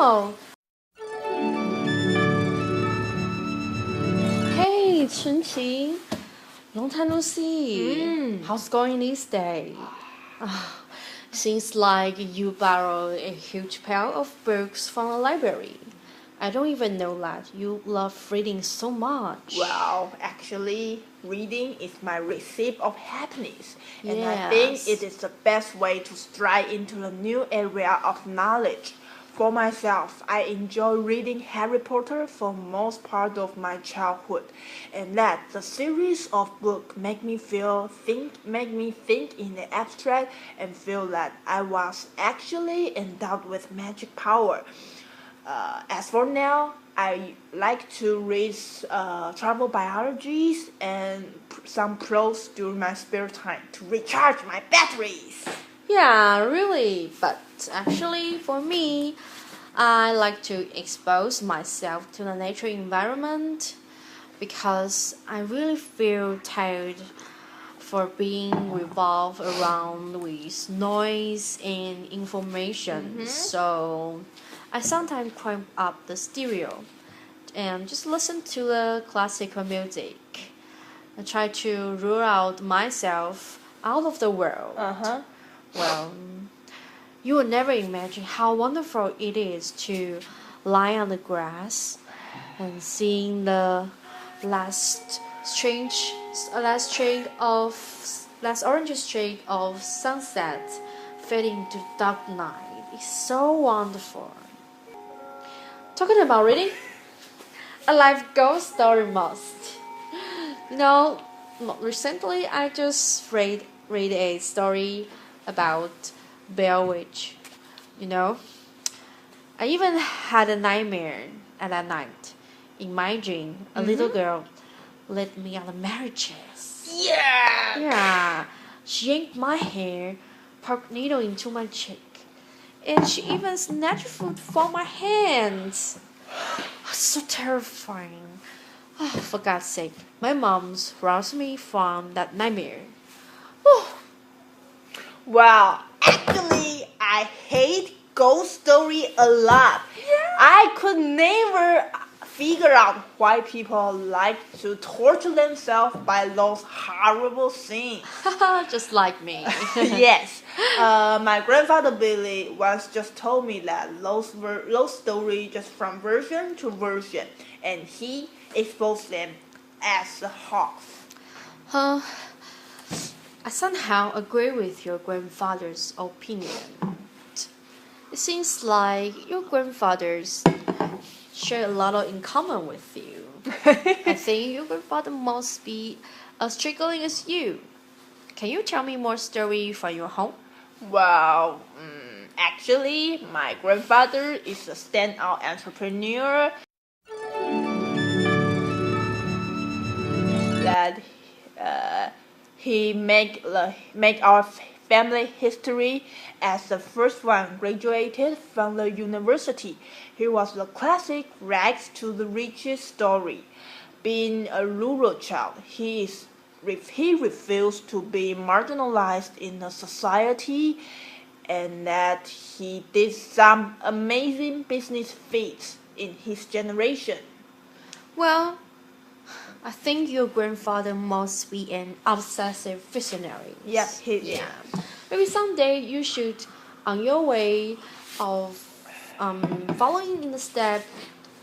Oh, hey, Chunqi. Long time no see. How's going these days? Seems like you borrowed a huge pile of books from the library. I don't even know that you love reading so much. Well, actually, reading is my recipe of happiness, and I think it is the best way to stride into a new area of knowledge. For myself, I enjoy reading Harry Potter for most part of my childhood, and that the series of books make me think in the abstract and feel that I was actually endowed with magic power. As for now, I like to read travel biologies and some prose during my spare time to recharge my batteries. Yeah, really. But actually, for me, I like to expose myself to the natural environment because I really feel tired for being revolved around with noise and information. So I sometimes crank up the stereo and just listen to the classical music. I try to rule out myself out of the world. Well, you will never imagine how wonderful it is to lie on the grass and seeing the last orange streak of sunset fading to dark night. It's so wonderful. Talking about reading, a life ghost story must. Recently I just read a story about Bell Witch. I even had a nightmare at that night. In my dream, a little girl led me on a marriages. Yeah, she yanked my hair, poked needle into my cheek, and she even snatched food from my hands. So terrifying. For God's sake, my mom's roused me from that nightmare. Well, actually, I hate ghost story a lot. I could never figure out why people like to torture themselves by those horrible scenes. Just like me. Yes, my grandfather Billy once just told me that those stories just from version to version, and he exposed them as a hoax. I somehow agree with your grandfather's opinion. It seems like your grandfathers share a lot in common with you. I think your grandfather must be as struggling as you. Can you tell me more story from your home? Well, actually, my grandfather is a standout entrepreneur that he make our family history as the first one graduated from the university. He was the classic rags to the riches story. Being a rural child, he refused to be marginalized in the society, and that he did some amazing business feats in his generation. Well, I think your grandfather must be an obsessive visionary. Yeah, he is. Yeah. Maybe someday you should, on your way of following in the step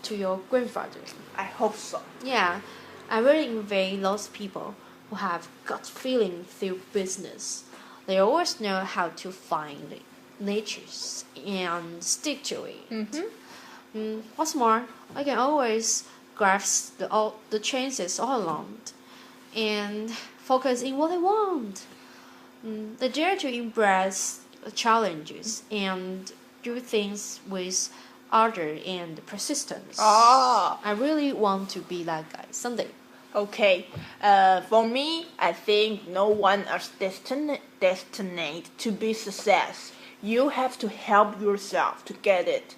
to your grandfather. I hope so. Yeah, I really envy those people who have gut feeling through business. They always know how to find natures and stick to it. What's more, I can always grasp the chances all along and focus in what I want. They dare to embrace challenges and do things with ardor and persistence. I really want to be that guy someday. Okay, for me, I think no one is destined to be success. You have to help yourself to get it.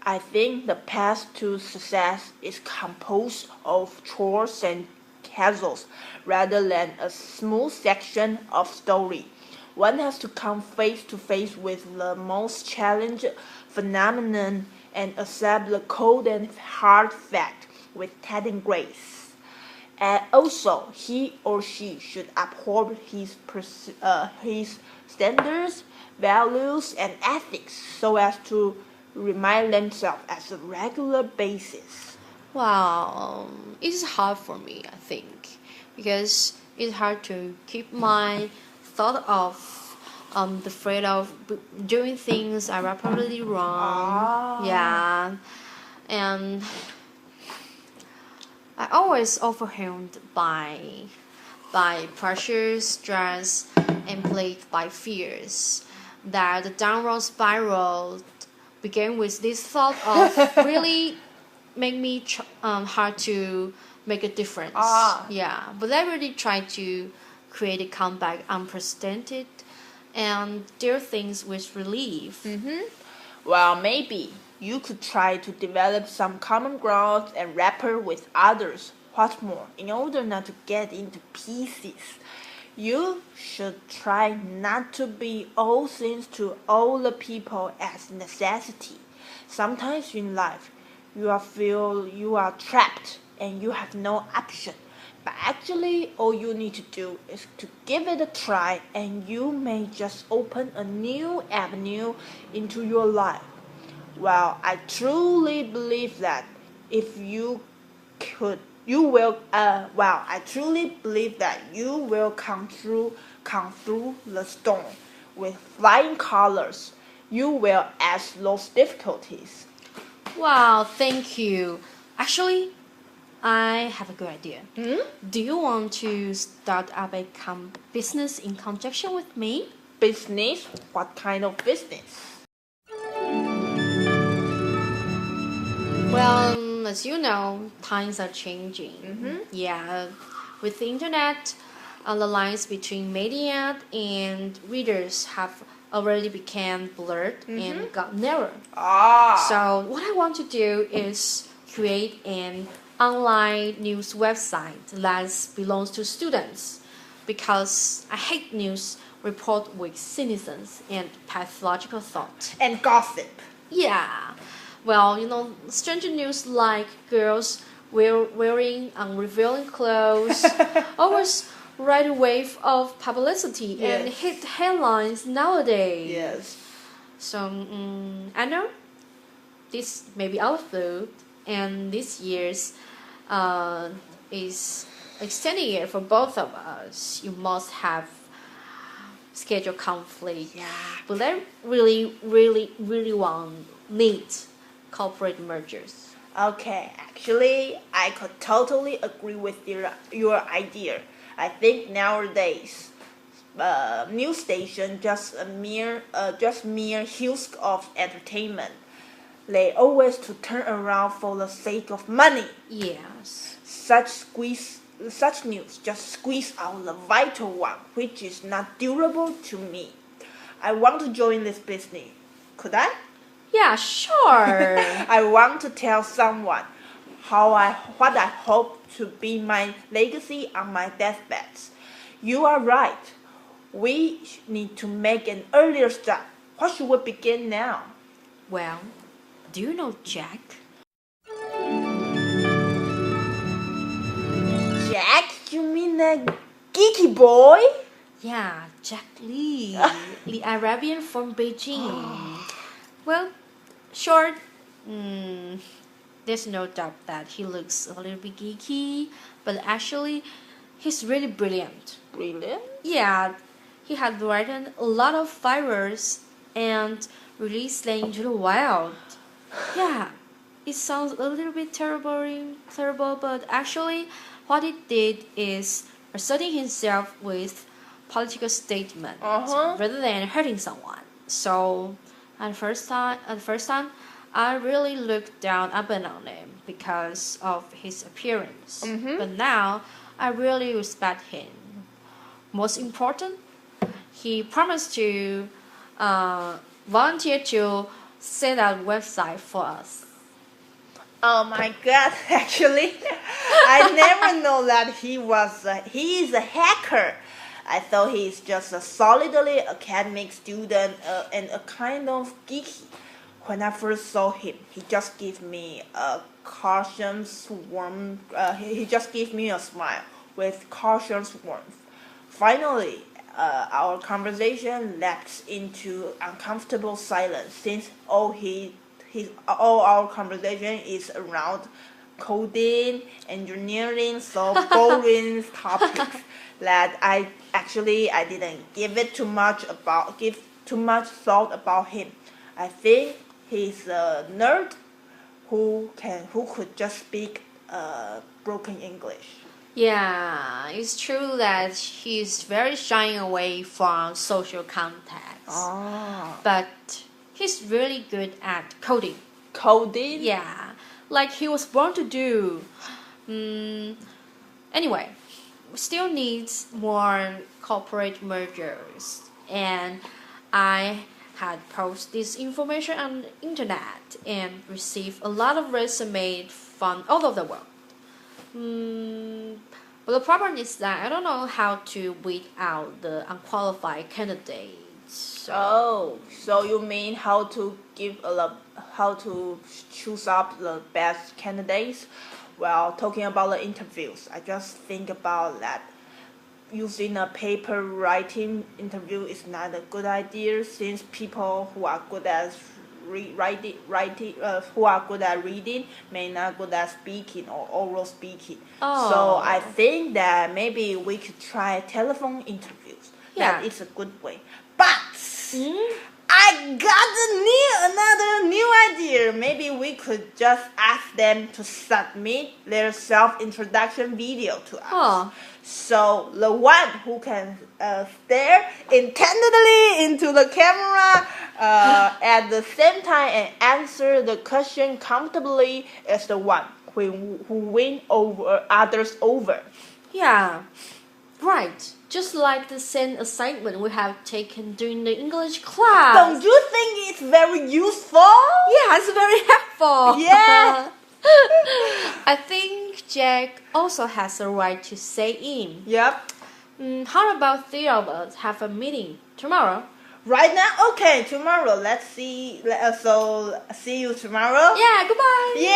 I think the path to success is composed of chores and castles rather than a smooth section of story. One has to come face to face with the most challenging phenomenon and accept the cold and hard fact with tact grace. And also, he or she should uphold his standards, values, and ethics so as to remind themselves as a regular basis. Wow, it's hard for me, I think, because it's hard to keep my thought of the threat of doing things are probably wrong. Yeah, and I always overwhelmed by pressure, stress, and plagued by fears that the downward spiral began with this thought of really make me hard to make a difference. Yeah, but I really tried to create a comeback unprecedented and do things with relief. Well, maybe you could try to develop some common ground and rapport with others. What's more, in order not to get into pieces, you should try not to be all things to all the people as necessity. Sometimes in life, you feel you are trapped and you have no option. But actually, all you need to do is to give it a try, and you may just open a new avenue into your life. Well, I truly believe that if you could, you will. I truly believe that you will come through the storm with flying colors. You will ace those difficulties. Wow, thank you. Actually, I have a good idea. Do you want to start up a business in conjunction with me? Business? What kind of business? Well, as you know, times are changing. Yeah, with the internet, the lines between media and readers have already become blurred and got narrower. So what I want to do is create an online news website that belongs to students, because I hate news report with cynicism and pathological thought. And gossip. Yeah. Well, strange news like girls wearing unrevealing clothes always ride a wave of publicity and hit headlines nowadays. Yes. So, I know this may be out of blue, and this year's is extending year for both of us. You must have schedule conflict. Yeah. But I really need corporate mergers. Okay, actually, I could totally agree with your idea. I think nowadays, news station just mere hues of entertainment. They always to turn around for the sake of money. Yes. Such news just squeeze out the vital one, which is not durable to me. I want to join this business. Could I? Yeah, sure. I want to tell someone what I hope to be my legacy on my deathbed. You are right. We need to make an earlier start. What should we begin now? Well, do you know Jack? Jack? You mean that geeky boy? Yeah, Jack Lee, the Arabian from Beijing. Well, short, there's no doubt that he looks a little bit geeky, but actually, he's really brilliant. Brilliant? Yeah, he had written a lot of fireworks and released them into the wild. Yeah, it sounds a little bit terrible, but actually, what he did is asserting himself with political statement rather than hurting someone. So, at first time, I really looked down upon him because of his appearance. But now, I really respect him. Most important, he promised to volunteer to set up a website for us. Oh my God! Actually, I never know that he is a hacker. I thought he's just a solidly academic student and a kind of geeky. when I first saw him, he just gave me a cautious warmth. He just gave me a smile with cautious warmth. Finally, our conversation lapsed into uncomfortable silence since all our conversation is around coding, engineering, so boring topics that I didn't give too much thought about him. I think he's a nerd who could just speak broken English. Yeah, it's true that he's very shying away from social contacts. Oh. But he's really good at coding. Coding? Yeah, like he was born to do. Anyway, still needs more corporate mergers. And I had posted this information on the internet and received a lot of resumes from all over the world. But the problem is that I don't know how to weed out the unqualified candidates. So you mean how to choose up the best candidates? Well, talking about the interviews, I just think about that. Using a paper writing interview is not a good idea since people who are good at reading may not good at speaking or oral speaking. Oh. So I think that maybe we could try telephone interviews. Yeah. That is a good way. But I got another new idea. Maybe we could just ask them to submit their self-introduction video to us. Oh. So the one who can stare intently into the camera at the same time and answer the question comfortably is the one who win others over. Yeah, right. Just like the same assignment we have taken during the English class. Don't you think it's very useful? Yeah, it's very helpful. Yeah. I think Jack also has a right to say in. Yep. How about three of us have a meeting tomorrow? Right now? Okay, tomorrow. Let's see. So, see you tomorrow? Yeah, goodbye. Yeah.